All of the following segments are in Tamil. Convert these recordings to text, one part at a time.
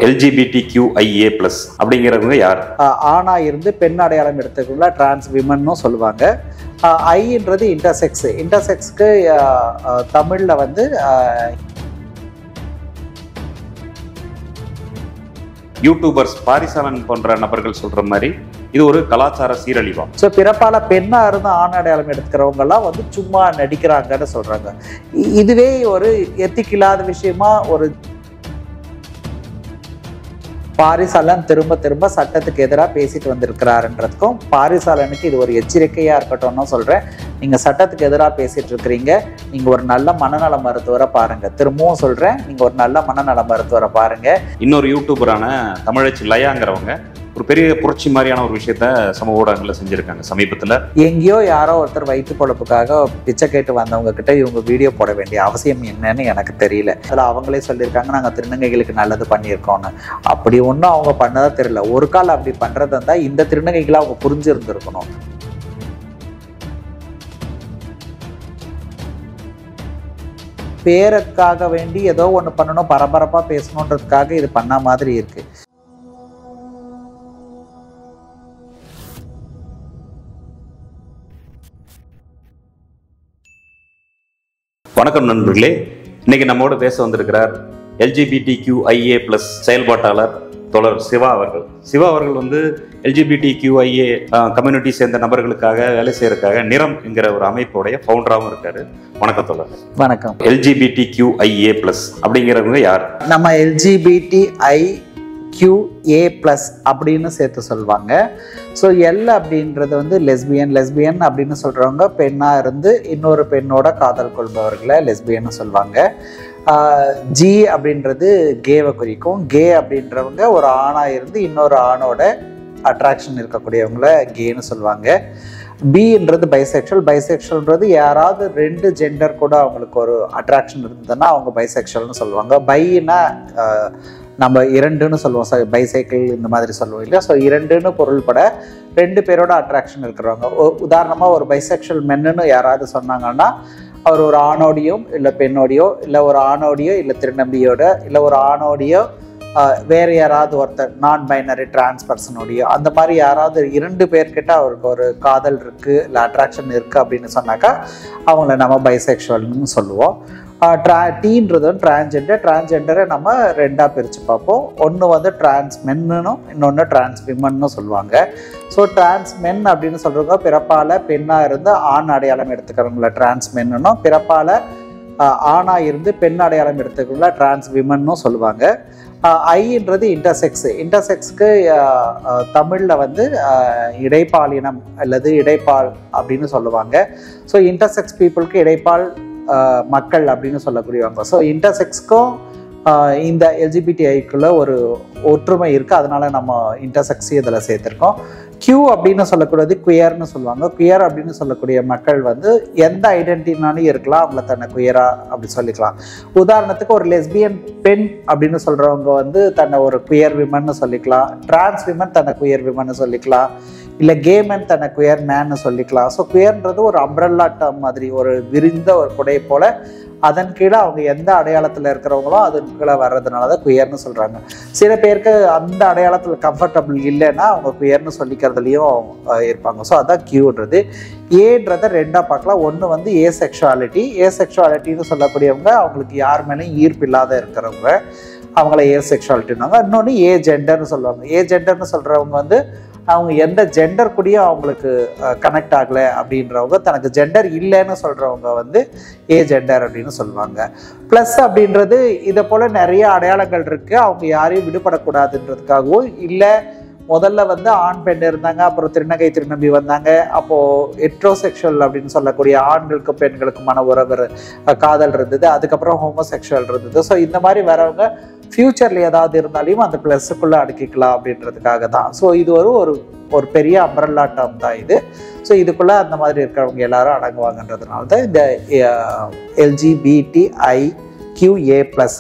LGBTQIA+ அப்படிங்கிறவங்க யார்? ஆணா இருந்து பெண் அடையாளம் எடுத்துக்கொள்ள டிரான்ஸ் விமன்னு சொல்லுவாங்க. ஐன்றது இன்டர்செக்ஸ். இன்டர்செக்ஸ்க்கு தமிழில் வந்து யூடியூபர்ஸ் பாரிசாலன் போன்ற நபர்கள் சொல்ற மாதிரி இது ஒரு கலாச்சார சீரழிவா? ஸோ பிறப்பால பெண்ணா இருந்து ஆண் அடையாளம் எடுத்துக்கிறவங்க எல்லாம் வந்து சும்மா நடிக்கிறாங்கன்னு சொல்றாங்க. இதுவே ஒரு எத்திக் இல்லாத விஷயமா ஒரு பாரிசாலன் திரும்ப சட்டத்துக்கு எதிராக பேசிட்டு வந்திருக்கிறாருன்றதுக்கும் பாரிசாலனுக்கு இது ஒரு எச்சரிக்கையா இருக்கட்டும்னு சொல்றேன். நீங்க சட்டத்துக்கு எதிராக பேசிட்டு இருக்கிறீங்க. நீங்க ஒரு நல்ல மனநல மருத்துவரை பாருங்க. திரும்பவும் சொல்றேன், நீங்க ஒரு நல்ல மனநல மருத்துவரை பாருங்க. இன்னொரு யூடியூபரான தமிழச்சி லயாங்கிறவங்க ஒரு பெரிய புரட்சி மாதிரியான ஒரு விஷயத்த சமூக ஊடகங்களில் செஞ்சிருக்காங்க சமீபத்தில். எங்கேயோ யாரோ ஒருத்தர் வயிற்று பொழப்புக்காக பிச்சை கேட்டு வந்தவங்க கிட்ட இவங்க வீடியோ போட வேண்டிய அவசியம் என்னன்னு எனக்கு தெரியல. அதில் அவங்களே சொல்லியிருக்காங்க நாங்கள் திருநங்கைகளுக்கு நல்லது பண்ணியிருக்கோன்னு. அப்படி ஒன்றும் அவங்க பண்ணதா தெரியல. ஒரு கால் அப்படி பண்ணுறது இருந்தால் இந்த திருநங்கைகளை அவங்க புரிஞ்சிருந்துருக்கணும். பேருக்காக வேண்டி ஏதோ ஒன்று பண்ணணும், பரபரப்பாக பேசணுன்றதுக்காக இது பண்ண மாதிரி இருக்கு. வணக்கம் நண்பர்களே, இன்னைக்கு நம்மோடு பேச வந்திருக்கிறார் LGBTQIA+ செயல்பாட்டாளர் தோழர் சிவா அவர்கள். சிவா அவர்கள் வந்து LGBTQIA கம்யூனிட்டி சேர்ந்த நபர்களுக்காக வேலை செய்யறதுக்காக நிறம் என்கிற ஒரு அமைப்போடைய ஃபவுண்டராகவும் இருக்காரு. வணக்கம் தோழர். வணக்கம். LGBTQIA+ அப்படிங்கிறவங்க யார்? நம்ம LGBTIQA+ அப்படின்னு சேர்த்து சொல்லுவாங்க. ஸோ எல் அப்படின்றது வந்து லெஸ்பியன் அப்படின்னு சொல்கிறவங்க பெண்ணாக இருந்து இன்னொரு பெண்ணோட காதல் கொள்பவர்களை லெஸ்பியன்னு சொல்லுவாங்க. ஜி அப்படின்றது கேவை குறிக்கும். கே அப்படின்றவங்க ஒரு ஆணாக இருந்து இன்னொரு ஆணோட அட்ராக்ஷன் இருக்கக்கூடியவங்கள கேன்னு சொல்லுவாங்க. பின்றது பைசெக்ஷுவல்ன்றது யாராவது ரெண்டு ஜெண்டர் கூட அவங்களுக்கு ஒரு அட்ராக்ஷன் இருந்ததுன்னா அவங்க பைசெக்ஷுவல்னு சொல்லுவாங்க. பைனா நம்ம இரண்டுன்னு சொல்லுவோம், பைசைக்கிள் இந்த மாதிரி சொல்லுவோம் இல்லையா. ஸோ இரண்டுன்னு பொருள்பட ரெண்டு பேரோட அட்ராக்ஷன் இருக்கிறவங்க. உதாரணமாக ஒரு பைசெக்ஷுவல் மென்னுன்னு யாராவது சொன்னாங்கன்னா அவர் ஒரு ஆணோடையும் இல்லை பெண்ணோடையோ இல்லை ஒரு ஆணோடையோ இல்லை திருநம்பியோட இல்லை ஒரு ஆணோடையோ வேறு யாராவது ஒருத்தர் நான் பைனரி டிரான்ஸ் பர்சனோடையோ அந்த மாதிரி யாராவது இரண்டு பேர்கிட்ட அவருக்கு ஒரு காதல் இருக்குது இல்லை அட்ராக்ஷன் இருக்குது அப்படின்னு சொன்னாக்கா அவங்கள நம்ம பைசெக்ஷுவல்னு சொல்லுவோம். டீன்றது டிரான்ஸ்ஜெண்டரை நம்ம ரெண்டாக பிரித்து பார்ப்போம். ஒன்று வந்து டிரான்ஸ் மென்னும் இன்னொன்று டிரான்ஸ் விமன்னு சொல்லுவாங்க. ஸோ டிரான்ஸ் மென் அப்படின்னு சொல்கிறவங்க பிறப்பால் பெண்ணாக இருந்து ஆண் அடையாளம் எடுத்துக்கிறவங்கள டிரான்ஸ் மென்னும், பிறப்பால் ஆணாக இருந்து பெண் அடையாளம் எடுத்துக்கிறவங்கள டிரான்ஸ் விமன்னும் சொல்லுவாங்க. ஐன்றது இன்டர்செக்ஸ்க்கு தமிழில் வந்து இடைப்பாலினம் அல்லது இடைப்பால் அப்படின்னு சொல்லுவாங்க. ஸோ இன்டர்செக்ஸ் பீப்புளுக்கு இடைப்பால் மக்கள் அப்படின்னு சொல்லக்கூடியவங்க. ஸோ இன்டர்செக்ஸ்க்கும் இந்த LGBTIக்குள்ள ஒரு ஒற்றுமை இருக்குது. அதனால நம்ம இன்டர்செக்ஸ் இதில் சேர்த்துருக்கோம். கியூ அப்படின்னு சொல்லக்கூடியது குயர்னு சொல்லுவாங்க. குயர் அப்படின்னு சொல்லக்கூடிய மக்கள் வந்து எந்த ஐடென்டிட்டினாலும் இருக்கலாம், அவங்கள தன்னை குயரா அப்படி சொல்லிக்கலாம். உதாரணத்துக்கு ஒரு லெஸ்பியன் பெண் அப்படின்னு சொல்கிறவங்க வந்து தன்னை ஒரு குயர் விமன்னு சொல்லிக்கலாம். டிரான்ஸ் விமன் தன்னை குயர் விமன்னு சொல்லிக்கலாம். இல்லை கேமன் தன்னை குயர் மேன்னு சொல்லிக்கலாம். ஸோ குயர்ன்றது ஒரு அம்ப்ரெல்லா டேர்ம் மாதிரி, ஒரு விரிந்த ஒரு குடை போல் அதன் கீழே அவங்க எந்த அடையாளத்தில் இருக்கிறவங்களோ அதன் கீழே வர்றதுனால தான் குயர்னு சொல்கிறாங்க. சில பேருக்கு அந்த அடையாளத்தில் கம்ஃபர்டபுள் இல்லைன்னா அவங்க குயர்னு சொல்லிக்கிறதுலையும் இருப்பாங்க. ஸோ அதான் கியூன்றது. ஏன்றதை ரெண்டாக பார்க்கலாம். ஒன்று வந்து ஏசெக்ஷுவாலிட்டின்னு சொல்லக்கூடியவங்க அவங்களுக்கு யார் மேலேயும் ஈர்ப்பு இல்லாத இருக்கிறவங்க, அவங்கள ஏசெக்ஷுவாலிட்டின்னாங்க. இன்னொன்று ஜெண்டர்னு சொல்லுவாங்க. ஜெண்டர்னு சொல்கிறவங்க வந்து அவங்க எந்த ஜெண்டர் கூடயும் அவங்களுக்கு கனெக்ட் ஆகலை அப்படின்றவங்க, தனக்கு ஜெண்டர் இல்லைன்னு சொல்கிறவங்க வந்து ஜெண்டர் அப்படின்னு சொல்லுவாங்க. ப்ளஸ் அப்படின்றது இதை போல் நிறைய அடையாளங்கள் இருக்குது. அவங்க யாரையும் விடுபடக்கூடாதுன்றதுக்காகவும், இல்லை முதல்ல வந்து ஆண் பெண் இருந்தாங்க, அப்புறம் திருநங்கை திருநம்பி வந்தாங்க, அப்போது ஹெட்ரோசெக்ஷுவல் அப்படின்னு சொல்லக்கூடிய ஆண்களுக்கும் பெண்களுக்குமான உறவு காதல் இருந்தது, அதுக்கப்புறம் ஹோமோசெக்ஷுவல் இருந்தது. ஸோ இந்த மாதிரி வரவங்க ஃப்யூச்சரில் ஏதாவது இருந்தாலையும் அந்த ப்ளஸ்ஸுக்குள்ளே அடுக்கிக்கலாம் அப்படின்றதுக்காக தான். ஸோ இது ஒரு பெரிய அம்ப்ரெல்லா டேர்ம் தான் இது. ஸோ இதுக்குள்ளே அந்த மாதிரி இருக்கிறவங்க எல்லாரும் அடங்குவாங்கன்றதுனால தான் இந்த LGBTIQA+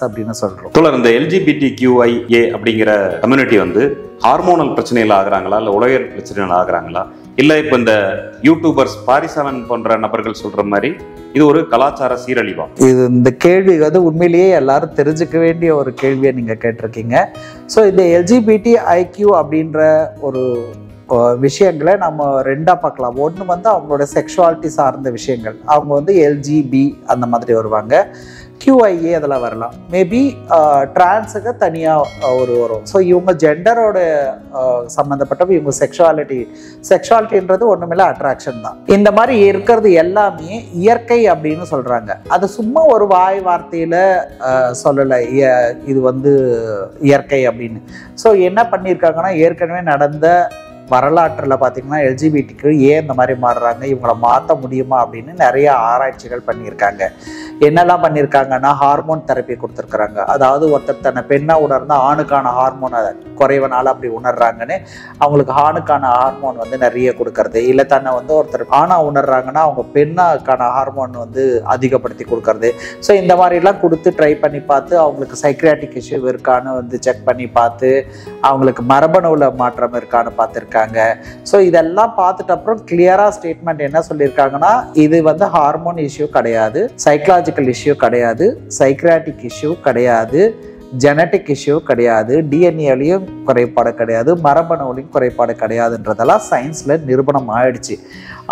அப்படின்னு சொல்கிறோம். தோழர், இந்த LGBTQIA அப்படிங்கிற கம்யூனிட்டி வந்து ஹார்மோனல் பிரச்சனைகள் ஆகுறாங்களா இல்லை உளவியல் பிரச்சனைகள் ஆகுறாங்களா? இல்லை இப்போ இந்த யூடியூபர்ஸ் பாரிசாலன் போன்ற நபர்கள் சொல்ற மாதிரி இது ஒரு கலாச்சார சீரழிவா? இந்த கேள்வி வந்து உண்மையிலேயே எல்லாரும் தெரிஞ்சுக்க வேண்டிய ஒரு கேள்வியை நீங்க கேட்டிருக்கீங்க. ஸோ இந்த எல்ஜிபிடி ஐக்யூ அப்படின்ற ஒரு விஷயங்களை நம்ம ரெண்டா பார்க்கலாம். ஒன்று வந்து அவங்களோட செக்ஷுவாலிட்டி சார்ந்த விஷயங்கள், அவங்க வந்து எல்ஜிபி அந்த மாதிரி வருவாங்க. QIA அதில் வரலாம். மேபி டிரான்ஸுக்கு தனியாக வரும். ஸோ இவங்க ஜெண்டரோட சம்மந்தப்பட்ட இவங்க செக்ஷுவாலிட்டின்றது ஒன்றுமில்ல, அட்ராக்ஷன் தான். இந்த மாதிரி இருக்கிறது எல்லாமே இயற்கை அப்படின்னு சொல்கிறாங்க. அது சும்மா ஒரு வாய் வார்த்தையில் சொல்லலை இது வந்து இயற்கை அப்படின்னு. ஸோ என்ன பண்ணியிருக்காங்கன்னா, ஏற்கனவே நடந்த வரலாற்றில் பார்த்தீங்கன்னா எல்ஜிபிடிக்கு ஏன் இந்த மாதிரி மாறுறாங்க, இவங்களை மாற்ற முடியுமா அப்படின்னு நிறைய ஆராய்ச்சிகள் பண்ணியிருக்காங்க. என்னெல்லாம் பண்ணியிருக்காங்கன்னா, ஹார்மோன் தெரப்பி கொடுத்துருக்குறாங்க. அதாவது ஒருத்தர் தன்னை பெண்ணாக உணர்ந்தால் ஆணுக்கான ஹார்மோனை குறைவனால அப்படி உணர்றாங்கன்னு அவங்களுக்கு ஆணுக்கான ஹார்மோன் வந்து நிறைய கொடுக்கறது. இல்லை தன்னை வந்து ஒருத்தர் ஆணாக உணர்றாங்கன்னா அவங்க பெண்ணாக்கான ஹார்மோன் வந்து அதிகப்படுத்தி கொடுக்கறது. ஸோ இந்த மாதிரிலாம் கொடுத்து ட்ரை பண்ணி பார்த்து அவங்களுக்கு சைக்ரியாட்டிக் இஷ்யூ இருக்கான்னு வந்து செக் பண்ணி பார்த்து அவங்களுக்கு மரபணுவில் மாற்றம் இருக்கான்னு பார்த்துருக்காங்க. ஸோ இதெல்லாம் பார்த்துட்டு அப்புறம் கிளியராக ஸ்டேட்மெண்ட் என்ன சொல்லியிருக்காங்கன்னா, இது வந்து ஹார்மோன் இஷ்யூ கிடையாது, சைக்கலாஜிக்கல் இஷ்யூ கிடையாது, சைக்ரியாட்டிக் இஷ்யூ கிடையாது, ஜெனட்டிக் இஷ்யூ கிடையாது, டிஎன்ஏலையும் குறைபாடு கிடையாது, மரபணுவிலையும் குறைபாடு கிடையாதுன்றதெல்லாம் சயின்ஸில் நிரூபணம் ஆயிடுச்சு.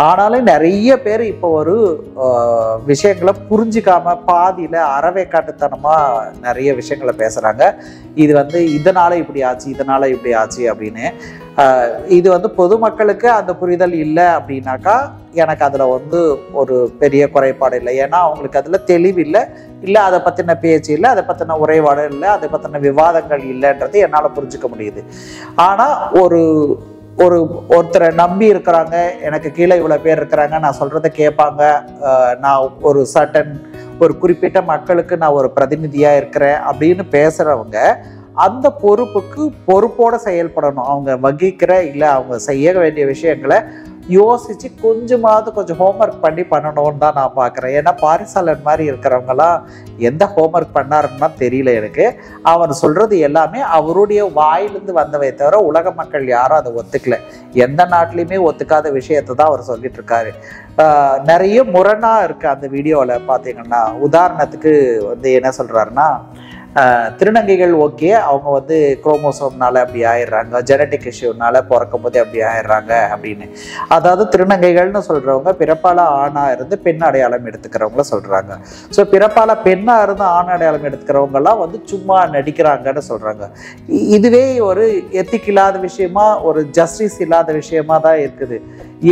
ஆனாலும் நிறைய பேர் இப்போ ஒரு விஷயங்களை புரிஞ்சிக்காம பாதியில் அறவேக்காட்டுத்தனமாக நிறைய விஷயங்களை பேசுகிறாங்க. இது வந்து இதனால் இப்படி ஆச்சு, இதனால் இப்படி ஆச்சு அப்படின்னு. இது வந்து பொதுமக்களுக்கு அந்த புரிதல் இல்லை அப்படின்னாக்கா எனக்கு அதில் வந்து ஒரு பெரிய குறைபாடு இல்லை. ஏன்னா அவங்களுக்கு அதில் தெளிவில்லை, இல்லை அதை பற்றின பேச்சு இல்லை, அதை பற்றின உரையாடல் இல்லை, அதை பற்றின விவாதங்கள் இல்லைன்றது என்னால் புரிஞ்சுக்க முடியுது. ஆனால் ஒருத்தரை நம்பி இருக்கிறாங்க, எனக்கு கீழே இவ்வளோ பேர் இருக்கிறாங்க, நான் சொல்கிறத கேட்பாங்க, நான் ஒரு குறிப்பிட்ட மக்களுக்கு நான் ஒரு பிரதிநிதியாக இருக்கிறேன் அப்படின்னு பேசுகிறவங்க அந்த பொறுப்போடு செயல்படணும். அவங்க வகிக்கிற இல்லை அவங்க செய்ய வேண்டிய விஷயங்களை யோசித்து கொஞ்சம் ஹோம்ஒர்க் பண்ணணும்னு தான் நான் பார்க்குறேன். ஏன்னா பாரிசாலன் மாதிரி இருக்கிறவங்களாம் எந்த ஹோம்ஒர்க் பண்ணாருன்னா தெரியல எனக்கு. அவர் சொல்கிறது எல்லாமே அவருடைய வாயிலிருந்து வந்தவை தவிர உலக மக்கள் யாரும் அதை ஒத்துக்கல. எந்த நாட்டிலையுமே ஒத்துக்காத விஷயத்தை தான் அவர் சொல்லிட்டு இருக்காரு. நிறைய முரணாக இருக்குது அந்த வீடியோவில் பார்த்தீங்கன்னா. உதாரணத்துக்கு வந்து என்ன சொல்கிறாருன்னா, திருநங்கைகள் ஓகே, அவங்க வந்து குரோமோசோம்னால அப்படி ஆயிடுறாங்க, ஜெனட்டிக் இஷ்யூனால பிறக்கும் போதே அப்படி ஆயிடுறாங்க அப்படின்னு. அதாவது திருநங்கைகள்னு சொல்றவங்க பிறப்பால ஆணா இருந்து பெண் அடையாளம் எடுத்துக்கிறவங்கள சொல்றாங்க. ஸோ பிறப்பால பெண்ணா இருந்து ஆண் அடையாளம் எடுத்துக்கிறவங்கலாம் வந்து சும்மா நடிக்கிறாங்கன்னு சொல்றாங்க. இதுவே ஒரு எத்திக் இல்லாத விஷயமா, ஒரு ஜஸ்டிஸ் இல்லாத விஷயமா தான் இருக்குது.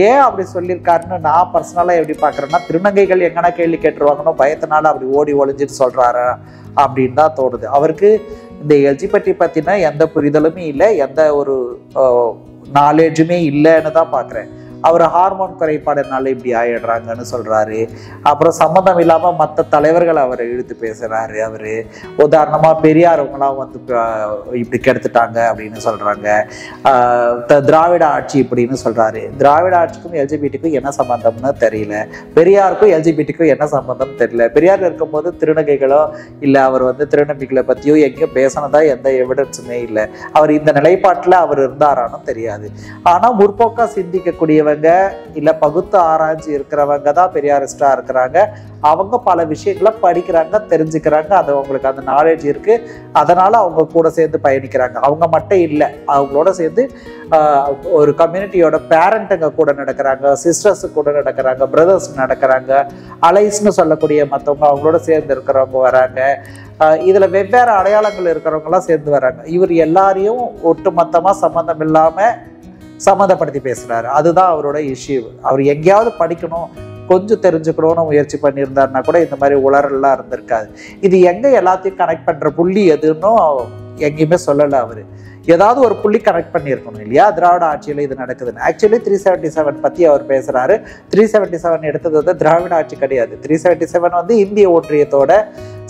ஏன் அப்படி சொல்லியிருக்காருன்னு நான் பர்சனலாக எப்படி பார்க்குறேன்னா, திருநங்கைகள் எங்கன்னா கேள்வி கேட்டுருவாங்கன்னு பயத்தினால அப்படி ஓடி ஒளிஞ்சிட்டு சொல்கிறாரு அப்படின்னு தான் தோணுது. அவருக்கு இந்த எல்ஜிபிடி பற்றின எந்த புரிதலுமே இல்லை, எந்த ஒரு நாலேஜுமே இல்லைன்னு தான் பார்க்குறேன். அவர் ஹார்மோன் குறைபாடுனால இப்படி ஆயிடுறாங்கன்னு சொல்கிறாரு. அப்புறம் சம்மந்தம் இல்லாமல் மற்ற தலைவர்களை அவரை இழுத்து பேசுகிறாரு. அவர் உதாரணமாக பெரியாரவங்களாம் வந்து இப்படி கெடுத்துட்டாங்க அப்படின்னு சொல்கிறாங்க. திராவிட ஆட்சி இப்படின்னு சொல்கிறாரு. திராவிட ஆட்சிக்கும் எல்ஜிபிடிக்கும் என்ன சம்பந்தம்னு தெரியல, பெரியாருக்கும் எல்ஜிபிடிக்கும் என்ன சம்பந்தம் தெரியல. பெரியார் இருக்கும்போது திருநங்கைகளோ இல்லை அவர் வந்து திருநங்கைகளை பற்றியோ எங்கேயும் பேசினதா எந்த எவிடன்ஸுமே இல்லை. அவர் இந்த நிலைப்பாட்டில் அவர் இருந்தாரானும் தெரியாது. ஆனால் முற்போக்காக சிந்திக்கக்கூடியவர் இல்ல பகுத்து ஆராய்ச்சி இருக்கிறவங்க தான் பெரியாரிஸ்டா இருக்கிறாங்க. அவங்க பல விஷயங்களை படிக்கிறாங்க, தெரிஞ்சுக்கிறாங்க, அது அவங்களுக்கு அந்த நாலேஜ் இருக்கு. அதனால அவங்க கூட சேர்ந்து பயணிக்கிறாங்க. அவங்க மட்டும் இல்லை, அவங்களோட சேர்ந்து ஒரு கம்யூனிட்டியோட பேரண்ட்டுங்க கூட நடக்கிறாங்க, சிஸ்டர்ஸ் கூட நடக்கிறாங்க, பிரதர்ஸ் நடக்கிறாங்க, அலைஸ்ன்னு சொல்லக்கூடிய மற்றவங்க அவங்களோட சேர்ந்து இருக்கிறவங்க வராங்க. இதுல வெவ்வேறு அடையாளங்கள் இருக்கிறவங்கலாம் சேர்ந்து வராங்க. இவர் எல்லாரையும் ஒட்டுமொத்தமா சம்மந்தம் இல்லாம சம்மந்தப்படுத்தி பேசுறாரு. அதுதான் அவரோட இஷ்யூ. அவர் எங்கேயாவது படிக்கணும், கொஞ்சம் தெரிஞ்சுக்கணும்னு முயற்சி பண்ணியிருந்தாருன்னா கூட இந்த மாதிரி உளறல்லாம் இருந்திருக்காது. இது எங்க எல்லாத்தையும் கனெக்ட் பண்ற புள்ளி எதுன்னும் எங்கேயுமே சொல்லலை. அவரு ஏதாவது ஒரு புள்ளி கனெக்ட் பண்ணியிருக்கணும் இல்லையா, திராவிட ஆட்சியில் இது நடக்குதுன்னு. ஆக்சுவலி 377 பற்றி அவர் பேசுகிறாரு. 377 எடுத்தது வந்து திராவிட ஆட்சி கிடையாது. 377 வந்து இந்திய ஒன்றியத்தோட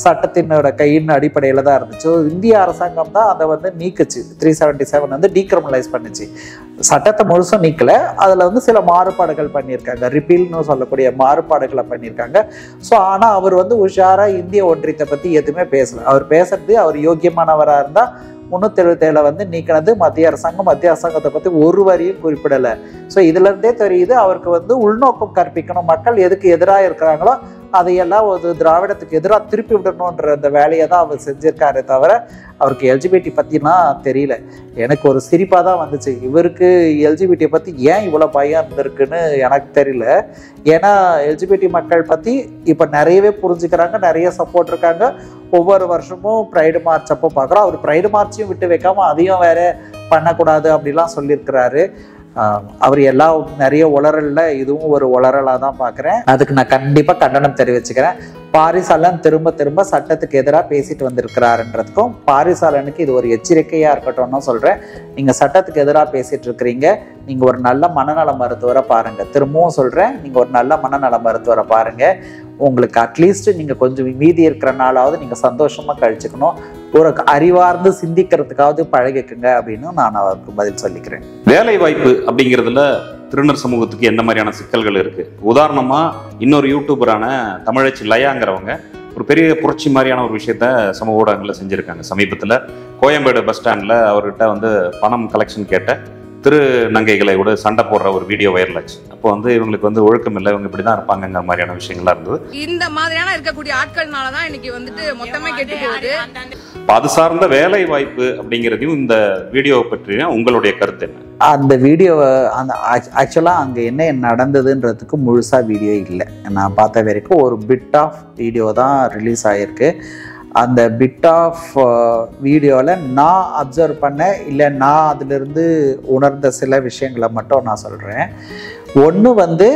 சட்டத்தினோட கையின் அடிப்படையில் தான் இருந்துச்சு. இந்திய அரசாங்கம் தான் அதை வந்து நீக்குச்சு. 377 வந்து டீக்ரிமினலைஸ் பண்ணிச்சு. சட்டத்தை முழுசும் நீக்கலை, அதில் வந்து சில மாறுபாடுகள் பண்ணியிருக்காங்க, ரிப்பீல்னு சொல்லக்கூடிய மாறுபாடுகளை பண்ணியிருக்காங்க. ஸோ ஆனால் அவர் வந்து உஷாராக இந்திய ஒன்றியத்தை பற்றி எதுவுமே பேசலை. அவர் பேசுறது அவர் யோக்கியமானவராக இருந்தால் 377 வந்து நீக்கினது மத்திய அரசாங்கத்தை பற்றி ஒரு வரியும் குறிப்பிடலை. ஸோ இதுலேருந்தே தெரியுது அவருக்கு வந்து உள்நோக்கம் கற்பிக்கணும், மக்கள் எதுக்கு எதிராக இருக்கிறாங்களோ அதையெல்லாம் ஒரு திராவிடத்துக்கு எதிராக திருப்பி விடணுன்ற அந்த வேலையை தான் அவர் செஞ்சிருக்காரு தவிர அவருக்கு எல்ஜிபிடி பற்றினா தெரியல. எனக்கு ஒரு சிரிப்பாக தான் வந்துச்சு, இவருக்கு எல்ஜிபிடியை பற்றி ஏன் இவ்வளோ பயம் இருந்திருக்குன்னு எனக்கு தெரியல. ஏன்னா எல்ஜிபிடி மக்கள் பற்றி இப்போ நிறையவே புரிஞ்சுக்கிறாங்க, நிறைய சப்போர்ட் இருக்காங்க. ஒவ்வொரு வருஷமும் ப்ரைடு மார்ச் அப்போ பார்க்குறோம், அவர் ப்ரைடு மார்ச்சையும் விட்டு வைக்காமல் அதையும் வேற பண்ணக்கூடாது அப்படிலாம் சொல்லியிருக்கிறாரு. அவர் எல்லாம் நிறைய உளறல்ல இதுவும் ஒரு உளறலாக தான் பார்க்குறேன். அதுக்கு நான் கண்டிப்பாக கண்டனம் தெரிவிச்சுக்கிறேன். பாரிசாலன் திரும்ப சட்டத்துக்கு எதிராக பேசிட்டு வந்திருக்கிறாருன்றதுக்கும் பாரிசாலனுக்கு இது ஒரு எச்சரிக்கையாக இருக்கட்டும்னு சொல்கிறேன். நீங்கள் சட்டத்துக்கு எதிராக பேசிகிட்டு இருக்கிறீங்க, நீங்கள் ஒரு நல்ல மனநல மருத்துவரை பாருங்கள். திரும்பவும் சொல்கிறேன், நீங்கள் ஒரு நல்ல மனநல மருத்துவரை பாருங்கள். உங்களுக்கு அட்லீஸ்ட் நீங்கள் கொஞ்சம் மீதி இருக்கிற நாளாவது நீங்கள் சந்தோஷமாக கழிச்சுக்கணும், ஒரு அறிவார்ந்து சிந்திக்கிறதுக்காவது பழகிக்குங்க அப்படின்னு நான் அவருக்கு பதில் சொல்லிக்கிறேன். வேலை வாய்ப்பு அப்படிங்கிறதுல திருநர் சமூகத்துக்கு என்ன மாதிரியான சிக்கல்கள் இருக்கு? உதாரணமா இன்னொரு யூடியூபரான தமிழச்சி லயாங்கிறவங்க ஒரு பெரிய புரட்சி மாதிரியான ஒரு விஷயத்த சமூக ஊடகங்களில் செஞ்சுருக்காங்க. சமீபத்தில் கோயம்பேடு பஸ் ஸ்டாண்டில் அவர்கிட்ட வந்து பணம் கலெக்ஷன் கேட்ட திருநங்கைகளை கூட சண்டை போடுற ஒரு வீடியோ வைரல் ஆச்சு. அப்போ வந்து இவங்களுக்கு வந்து ஒழுக்கம் இல்லை, இவங்க இப்படிதான் இருப்பாங்கிற மாதிரியான விஷயங்கள்லாம் இருந்தது. இந்த மாதிரியான இருக்கக்கூடிய ஆட்கள்னாலதான் இன்னைக்கு வந்துட்டு மொத்தமே கெட்டு போகுது. அது சார்ந்த வேலை வாய்ப்பு அப்படிங்கிறதையும் இந்த வீடியோவை பற்றிய உங்களுடைய கருத்து என்ன? அந்த வீடியோவை அந்த ஆக்சுவலாக அங்கே என்ன நடந்ததுன்றதுக்கு முழுசாக வீடியோ இல்லை. நான் பார்த்த வரைக்கும் ஒரு பிட் ஆஃப் வீடியோ தான் ரிலீஸ் ஆகிருக்கு. அந்த பிட் ஆஃப் வீடியோவில் நான் அப்சர்வ் பண்ண இல்லை நான் அதிலிருந்து உணர்ந்த சில விஷயங்களை மட்டும் நான் சொல்கிறேன். ஒன்று வந்து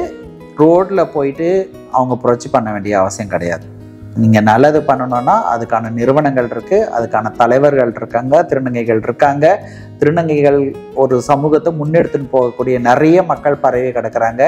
ரோட்டில் போயிட்டு அவங்க புரட்சி பண்ண வேண்டிய அவசியம் கிடையாது. நீங்கள் நல்லது பண்ணணும்னா அதுக்கான நிறுவனங்கள் இருக்குது, அதுக்கான தலைவர்கள் இருக்காங்க, திருநங்கைகள் இருக்காங்க. திருநங்கைகள் ஒரு சமூகத்தை முன்னெடுத்துன்னு போகக்கூடிய நிறைய மக்கள் பரவி கிடக்கிறாங்க.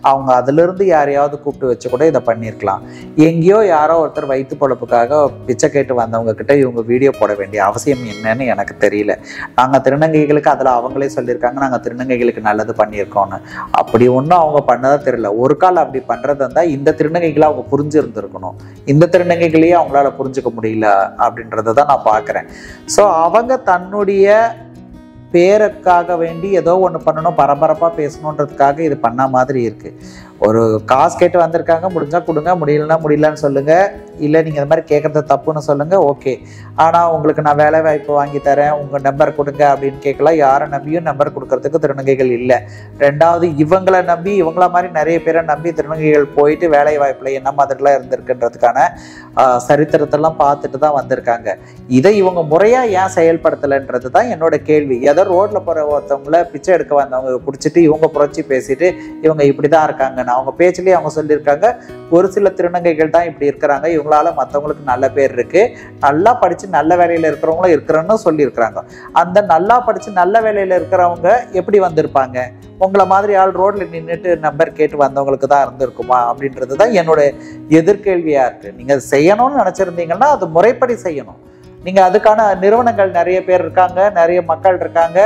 அவங்க அதிலிருந்து யாரையாவது கூப்பிட்டு வச்சு கூட இதை பண்ணியிருக்கலாம். எங்கேயோ யாரோ ஒருத்தர் வயிற்று பொழப்புக்காக பிச்சை கேட்டு வந்தவங்க கிட்ட இவங்க வீடியோ போட வேண்டிய அவசியம் என்னன்னு எனக்கு தெரியல. நாங்கள் திருநங்கைகளுக்கு அதில் அவங்களே சொல்லியிருக்காங்க நாங்கள் திருநங்கைகளுக்கு நல்லது பண்ணியிருக்கோன்னு. அப்படி ஒன்றும் அவங்க பண்ணதான் தெரியல. ஒரு கால் அப்படி பண்ணுறது இருந்தால் இந்த திருநங்கைகளை அவங்க புரிஞ்சிருந்துருக்கணும். இந்த திருநங்கைகளையே அவங்களால புரிஞ்சுக்க முடியல அப்படின்றத தான் நான் பார்க்குறேன். ஸோ அவங்க தன்னுடைய பேருக்காக வேண்டி ஏதோ ஒன்று பண்ணணும், பரபரப்பாக பேசணுன்றதுக்காக இது பண்ண மாதிரி இருக்குது. ஒரு காசு கேட்டு வந்திருக்காங்க, முடிஞ்சால் கொடுங்க, முடியலன்னா முடியலன்னு சொல்லுங்கள், இல்லை நீங்கள் இந்த மாதிரி கேட்குறது தப்புன்னு சொல்லுங்கள், ஓகே. ஆனால் உங்களுக்கு நான் வேலை வாய்ப்பு வாங்கி தரேன், உங்கள் நம்பர் கொடுங்க அப்படின்னு கேட்கலாம். யாரை நம்பியும் நம்பர் கொடுக்கறதுக்கு திருநங்கைகள் இல்லை. ரெண்டாவது இவங்களை நம்பி இவங்கள மாதிரி நிறைய பேரை நம்பி திருநங்கைகள் போயிட்டு வேலை வாய்ப்பில் என்ன மாதிரிலாம் இருந்திருக்குன்றதுக்கான சரித்திரத்தெல்லாம் பார்த்துட்டு தான் வந்திருக்காங்க. இதை இவங்க முறையாக ஏன் செயல்படுத்தலைன்றது தான் என்னோட கேள்வி. ஏதோ ரோட்டில் போகிற ஒருத்தவங்கள பிச்சை எடுக்க வந்தவங்க பிடிச்சிட்டு இவங்க புரட்சி பேசிட்டு இவங்க இப்படி தான் இருக்காங்க, அவங்க பேச்சிலேயே அவங்க சொல்லியிருக்காங்க ஒரு சில திருநங்கைகள் தான் இப்படி இருக்கிறாங்க, இவங்களால மற்றவங்களுக்கு நல்ல பேர் இருக்கு, நல்லா படிச்சு நல்ல வேலையில இருக்கிறவங்களும் இருக்கிறன்னு சொல்லியிருக்கிறாங்க. அந்த நல்லா படிச்சு நல்ல வேலையில இருக்கிறவங்க எப்படி வந்திருப்பாங்க? உங்களை மாதிரி ஆள் ரோட்ல நின்றுட்டு நம்பர் கேட்டு வந்தவங்களுக்கு தான் இருந்திருக்குமா அப்படின்றது தான் என்னோட எதிர்கேள்வியா இருக்கு. நீங்க செய்யணும்னு நினைச்சிருந்தீங்கன்னா அது முறைப்படி செய்யணும். நீங்க அதுக்கான நிறுவனங்கள் நிறைய பேர் இருக்காங்க, நிறைய மக்கள் இருக்காங்க.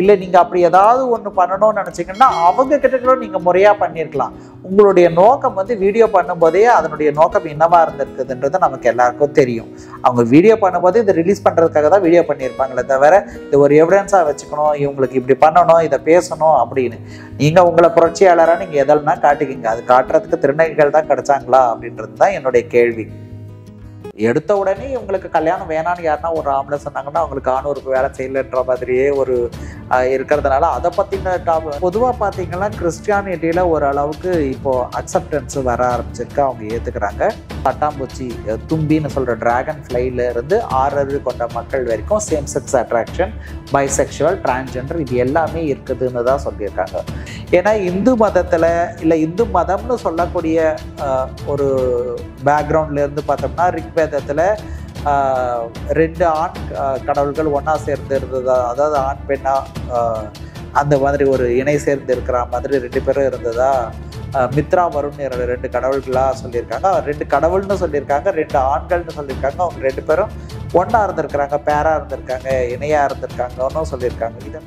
இல்லை நீங்கள் அப்படி ஏதாவது ஒன்று பண்ணணும்னு நினச்சிங்கன்னா அவங்க கிட்ட கூட நீங்கள் முறையாக பண்ணியிருக்கலாம். உங்களுடைய நோக்கம் வந்து வீடியோ பண்ணும்போதே அதனுடைய நோக்கம் என்னவா இருந்திருக்குதுன்றது நமக்கு எல்லாருக்கும் தெரியும். அவங்க வீடியோ பண்ணும்போது இதை ரிலீஸ் பண்ணுறதுக்காக தான் வீடியோ பண்ணியிருப்பாங்களே தவிர இது ஒரு எவிடன்ஸாக வச்சுக்கணும், இவங்களுக்கு இப்படி பண்ணணும், இதை பேசணும் அப்படின்னு. நீங்கள் உங்களை புரட்சியாளராக நீங்கள் எதெல்லாம் காட்டிக்கிங்க, அது காட்டுறதுக்கு திருநங்கைகள் தான் கிடைச்சாங்களா அப்படின்றது தான் என்னுடைய கேள்வி. எடுத்த உடனே இவங்களுக்கு கல்யாணம் வேணான்னு யாருன்னா ஒரு ஆம்பளை சொன்னாங்கன்னா அவங்களுக்கு ஆணூருக்கு வேலை செய்யலன்ற மாதிரியே ஒரு இருக்கிறதுனால அதை பற்றின பொதுவாக பார்த்தீங்கன்னா கிறிஸ்டியானிட்டியில் ஓரளவுக்கு இப்போது அக்செப்டன்ஸு வர ஆரம்பிச்சிருக்கு, அவங்க ஏற்றுக்கிறாங்க. பட்டாம்பூச்சி தும்பின்னு சொல்கிற டிராகன் ஃப்ளைலேருந்து 6 கொண்ட மக்கள் வரைக்கும் same sex attraction, bisexual, transgender இது எல்லாமே இருக்குதுன்னு தான் சொல்லியிருக்காங்க. ஏன்னா இந்து மதத்தில் இல்லை இந்து மதம்னு சொல்லக்கூடிய ஒரு பேக்ரவுண்ட்லேருந்து பார்த்தோம்னா ரிக்வேதத்தில் 2 ஆண் கடவுள்கள் ஒன்றா சேர்ந்து இருந்ததா, அதாவது ஆண் பெண்ணா அந்த மாதிரி ஒரு இணை சேர்ந்து இருக்கிற மாதிரி 2 பேரும் இருந்ததா மித்ரா வருண் 2 கடவுள்களாக சொல்லியிருக்காங்க. 2 கடவுள்னு சொல்லியிருக்காங்க, 2 ஆண்கள்னு சொல்லியிருக்காங்க. அவங்க 2 பேரும் ஒன்றா இருந்திருக்கிறாங்க, பேராக இருந்திருக்காங்க, இணையாக இருந்திருக்காங்கன்னு சொல்லியிருக்காங்க. இது